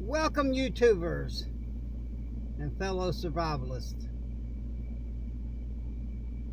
Welcome, YouTubers and fellow survivalists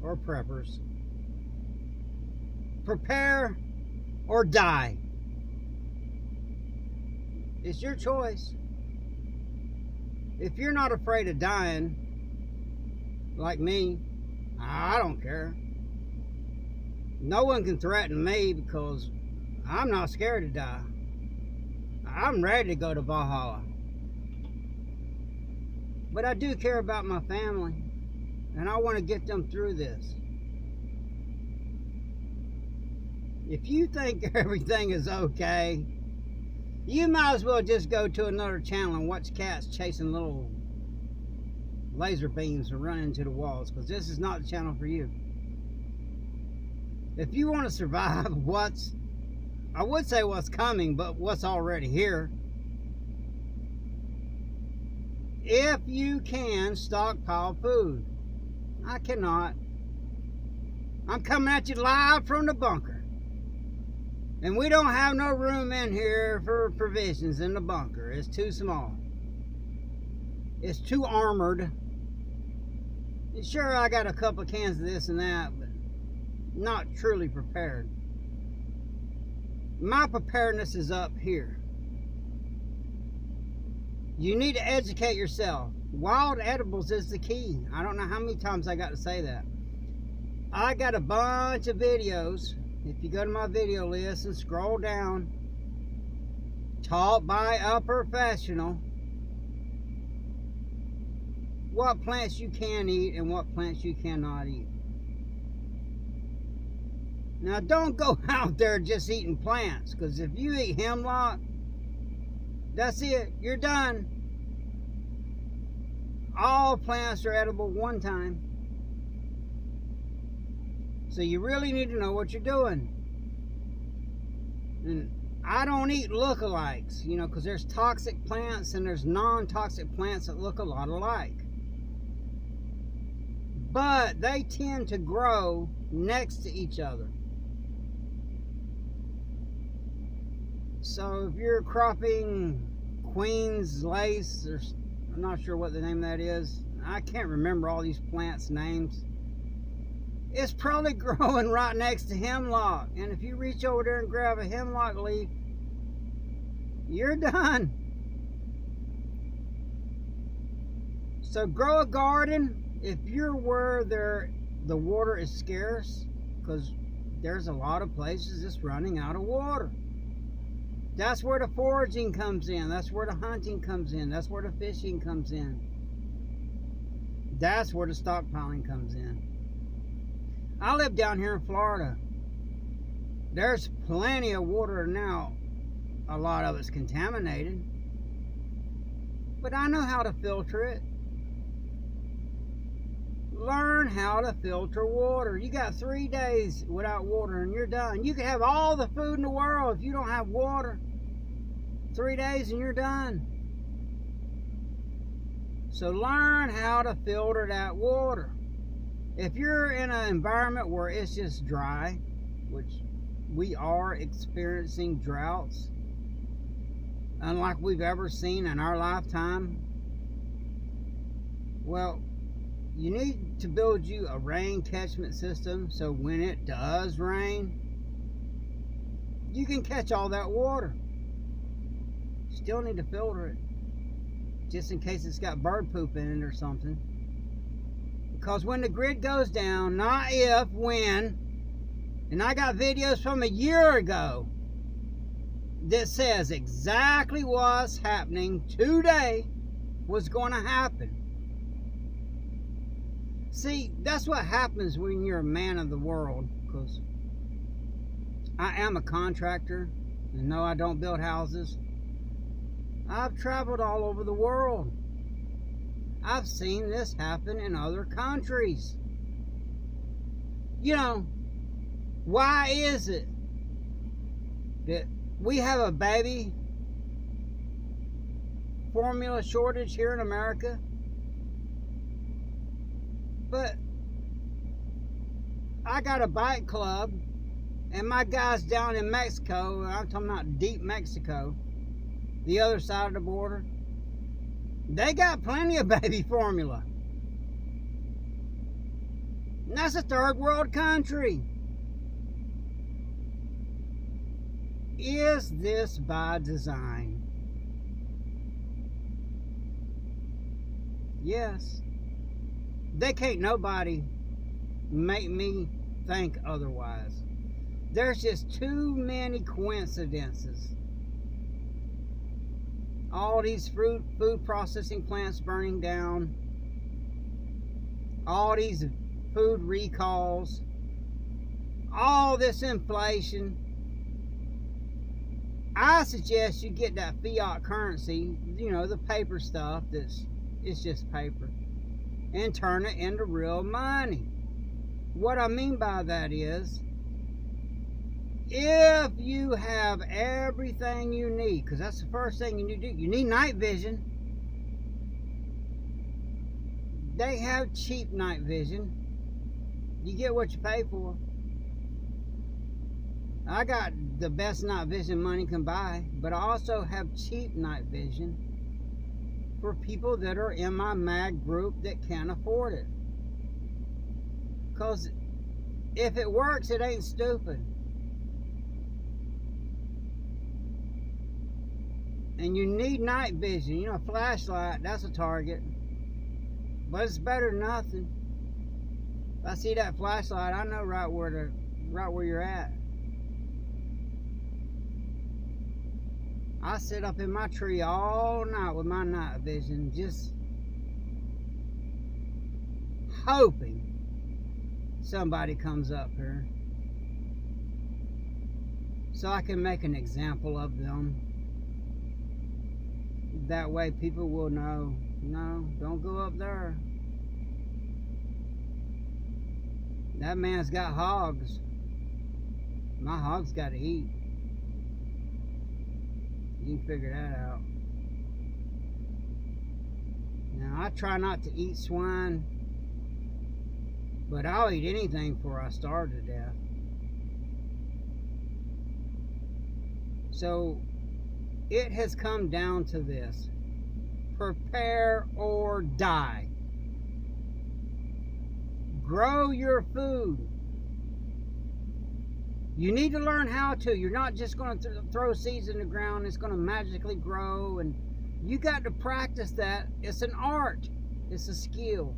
or preppers. Prepare or die. It's your choice. If you're not afraid of dying, like me, I don't care. No one can threaten me because I'm not scared to die. I'm ready to go to Valhalla. But I do care about my family, and I want to get them through this. If you think everything is okay, you might as well just go to another channel and watch cats chasing little laser beams and running into the walls, because this is not the channel for you. If you want to survive I would say what's coming, but what's already here. If you can stockpile food. I cannot. I'm coming at you live from the bunker. And we don't have no room in here for provisions in the bunker. It's too small. It's too armored. And sure, I got a couple of cans of this and that, but not truly prepared. My preparedness is up here. You need to educate yourself. Wild edibles is the key. I don't know how many times I got to say that. I got a bunch of videos. If you go to my video list and scroll down, taught by a professional, what plants you can eat and what plants you cannot eat. Now, don't go out there just eating plants, because if you eat hemlock, that's it. You're done. All plants are edible one time. So you really need to know what you're doing. And I don't eat lookalikes, because there's toxic plants and there's non-toxic plants that look a lot alike. But they tend to grow next to each other. So if you're cropping Queen's lace, I'm not sure what the name of that is. I can't remember all these plants' names. It's probably growing right next to hemlock. And if you reach over there and grab a hemlock leaf, you're done. So grow a garden if you're where the water is scarce, because there's a lot of places that's running out of water. That's where the foraging comes in. That's where the hunting comes in. That's where the fishing comes in. That's where the stockpiling comes in. I live down here in Florida. There's plenty of water now. A lot of it's contaminated. But I know how to filter it. Learn how to filter water. You got 3 days without water and you're done. You can have all the food in the world. If you don't have water, 3 days and you're done. So learn how to filter that water. If you're in an environment where it's just dry, which we are experiencing droughts unlike we've ever seen in our lifetime, well, you need to build you a rain catchment system so when it does rain, you can catch all that water. Still need to filter it, just in case it's got bird poop in it or something. Because when the grid goes down, not if, when, and I got videos from a year ago that says exactly what's happening today was going to happen. See, that's what happens when you're a man of the world, because I am a contractor, and no, I don't build houses. I've traveled all over the world. I've seen this happen in other countries. Why is it that we have a baby formula shortage here in America? But I got a bike club, and my guys down in Mexico, I'm talking about deep Mexico, the other side of the border, they got plenty of baby formula. And that's a third world country. Is this by design? Yes. They can't nobody make me think otherwise. There's just too many coincidences. All these food processing plants burning down. All these food recalls. All this inflation. I suggest you get that fiat currency, you know, the paper stuff it's just paper, and turn it into real money. What I mean by that is, if you have everything you need, because that's the first thing you need to do, you need night vision. They have cheap night vision. You get what you pay for. I got the best night vision money can buy, but I also have cheap night vision for people that are in my mag group that can't afford it. Because if it works, it ain't stupid. And you need night vision. You know, a flashlight, that's a target. But it's better than nothing. If I see that flashlight, I know right where you're at. I sit up in my tree all night with my night vision, just hoping somebody comes up here so I can make an example of them. That way people will know, no, don't go up there. That man's got hogs. My hogs got to eat. You can figure that out. Now, I try not to eat swine, but I'll eat anything before I starve to death. So, it has come down to this. Prepare or die. Grow your food. You need to learn how to. You're not just going to throw seeds in the ground. It's going to magically grow. And you got to practice that. It's an art. It's a skill.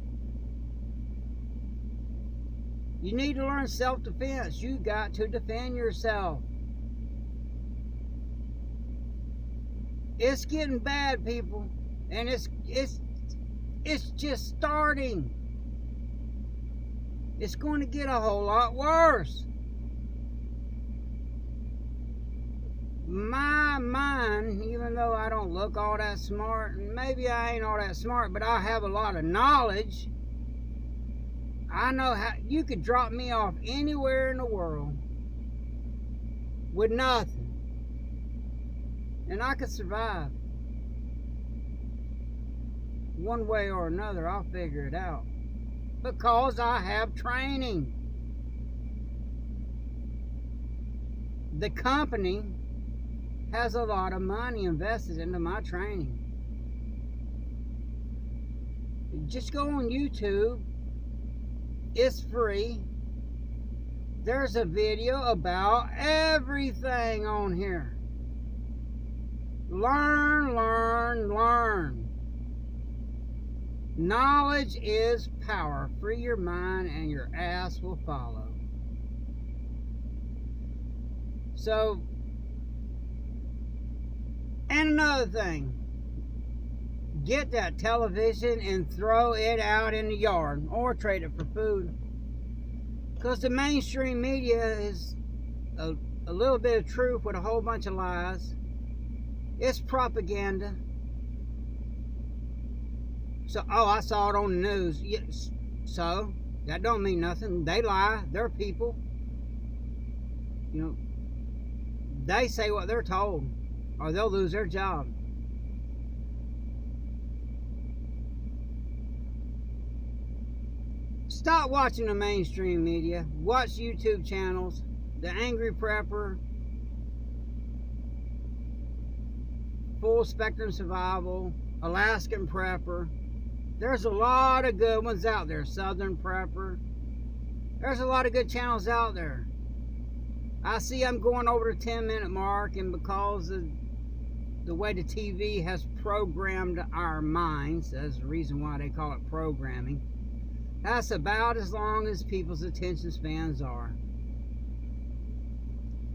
You need to learn self-defense. You got to defend yourself. It's getting bad, people. And it's just starting. It's going to get a whole lot worse. My mind, even though I don't look all that smart, and maybe I ain't all that smart, but I have a lot of knowledge. I know how you could drop me off anywhere in the world with nothing, and I could survive. One way or another, I'll figure it out because I have training. The company has a lot of money invested into my training. Just go on YouTube. It's free. There's a video about everything on here. Learn, learn, learn. Knowledge is power. Free your mind and your ass will follow. So, and another thing, get that television and throw it out in the yard or trade it for food. Because the mainstream media is a little bit of truth with a whole bunch of lies. It's propaganda. So, oh, I saw it on the news. Yes. So, that don't mean nothing. They lie. They're people. You know, they say what they're told, or they'll lose their job. Stop watching the mainstream media. Watch YouTube channels. The Angry Prepper. Full Spectrum Survival, Alaskan Prepper. There's a lot of good ones out there. Southern Prepper. There's a lot of good channels out there. I see I'm going over the 10-minute mark, and because of the way the TV has programmed our minds, that's the reason why they call it programming, that's about as long as people's attention spans are.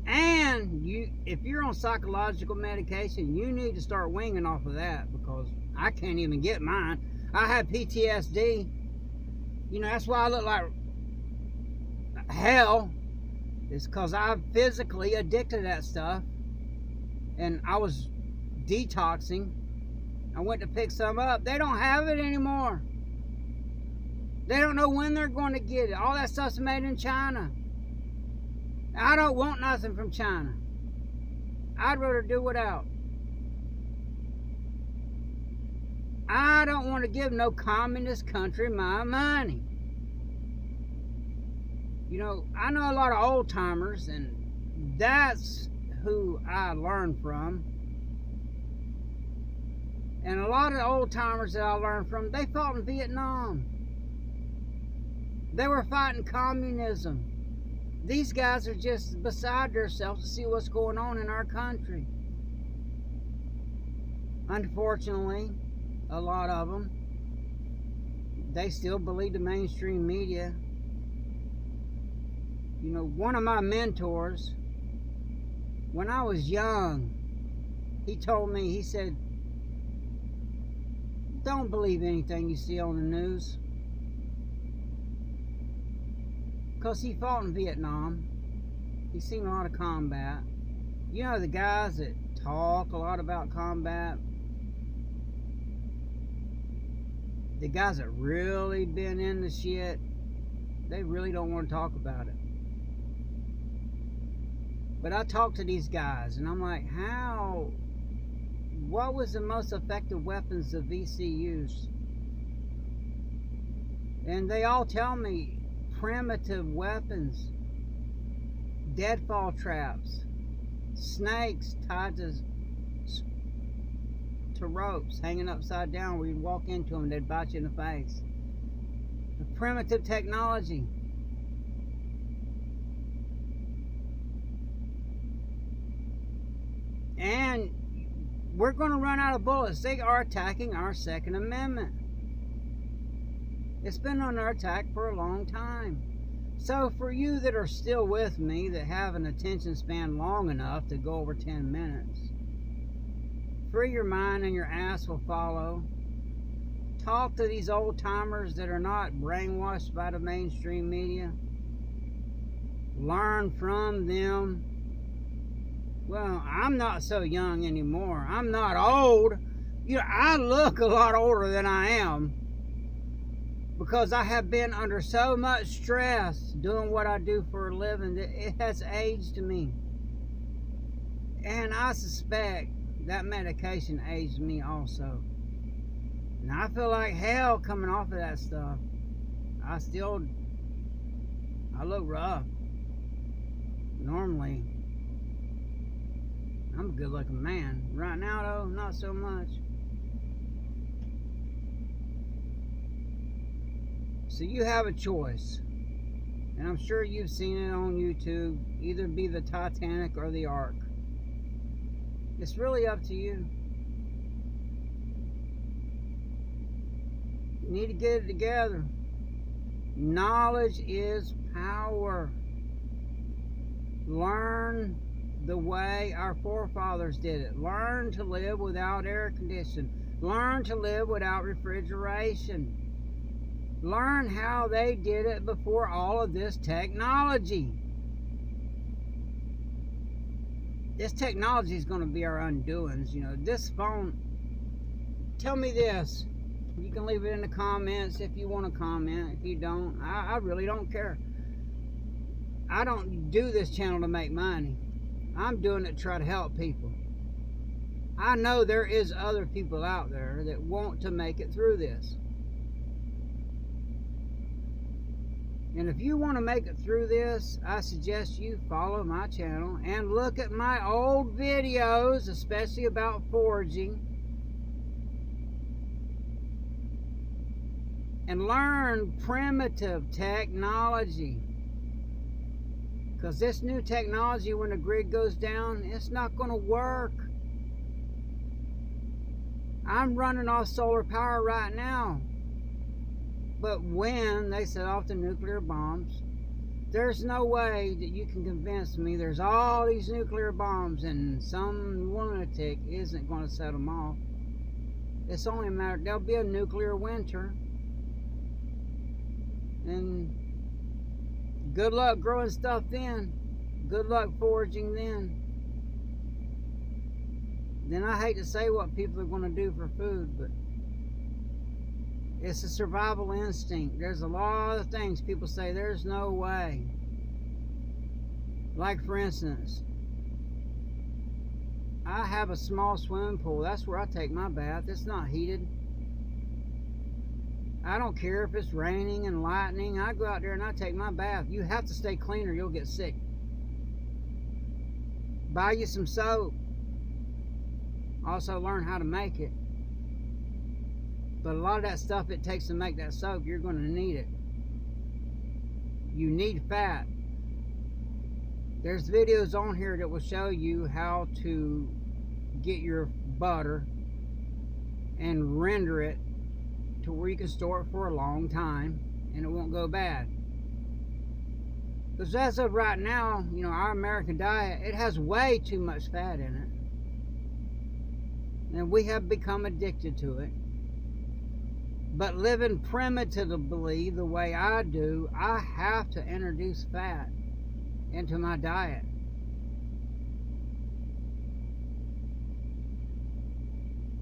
And if you're on psychological medication, you need to start winging off of that, because I can't even get mine. I have PTSD. You know, that's why I look like hell. It's because I'm physically addicted to that stuff. And I was detoxing. I went to pick some up. They don't have it anymore. They don't know when they're going to get it. All that stuff's made in China. I don't want nothing from China. I'd rather do without. I don't want to give no communist country my money. You know, I know a lot of old timers, and that's who I learned from. And a lot of old timers that I learned from, they fought in Vietnam. They were fighting communism. These guys are just beside themselves to see what's going on in our country. Unfortunately, a lot of them, they still believe the mainstream media. You know, one of my mentors, when I was young, he told me, he said, don't believe anything you see on the news. Because he fought in Vietnam. He's seen a lot of combat. You know, the guys that talk a lot about combat, the guys that really been in the shit, they really don't want to talk about it. But I talk to these guys, and I'm like, what was the most effective weapons the VC used? And they all tell me, primitive weapons, deadfall traps, snakes tied to ropes hanging upside down where you'd walk into them and they'd bite you in the face. The primitive technology. And we're going to run out of bullets. They are attacking our Second Amendment. It's been under attack for a long time. So for you that are still with me, that have an attention span long enough to go over 10 minutes, free your mind and your ass will follow. Talk to these old timers that are not brainwashed by the mainstream media. Learn from them. Well, I'm not so young anymore. I'm not old. You know, I look a lot older than I am, because I have been under so much stress doing what I do for a living that it has aged me. And I suspect that medication aged me also. And I feel like hell coming off of that stuff. I look rough. Normally, I'm a good looking man. Right now though, not so much. So you have a choice, and I'm sure you've seen it on YouTube, either be the Titanic or the Ark. It's really up to you. You need to get it together. Knowledge is power. Learn the way our forefathers did it. Learn to live without air conditioning. Learn to live without refrigeration. Learn how they did it before all of this technology. This technology is going to be our undoings. You know, this phone, tell me this. You can leave it in the comments if you want to comment. If you don't, I really don't care. I don't do this channel to make money. I'm doing it to try to help people. I know there is other people out there that want to make it through this. And if you want to make it through this, I suggest you follow my channel and look at my old videos, especially about foraging, and learn primitive technology. Because this new technology, when the grid goes down, it's not going to work. I'm running off solar power right now. But when they set off the nuclear bombs, there's no way that you can convince me there's all these nuclear bombs and some lunatic isn't going to set them off. It's only a matter, there'll be a nuclear winter. And good luck growing stuff then. Good luck foraging then. Then I hate to say what people are going to do for food, but it's a survival instinct. There's a lot of things people say there's no way. Like, for instance, I have a small swimming pool. That's where I take my bath. It's not heated. I don't care if it's raining and lightning. I go out there and I take my bath. You have to stay clean or you'll get sick. Buy you some soap. Also learn how to make it. But a lot of that stuff it takes to make that soap, you're going to need it. You need fat. There's videos on here that will show you how to get your butter and render it to where you can store it for a long time and it won't go bad. Because as of right now, you know, our American diet, it has way too much fat in it. And we have become addicted to it. But living primitively the way I do, I have to introduce fat into my diet.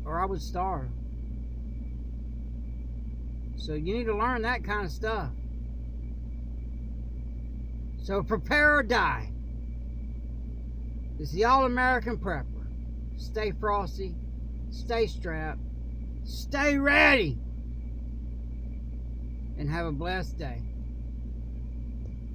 Or I would starve. So you need to learn that kind of stuff. So prepare or die. It's the All-American Prepper. Stay frosty, stay strapped, stay ready, and have a blessed day.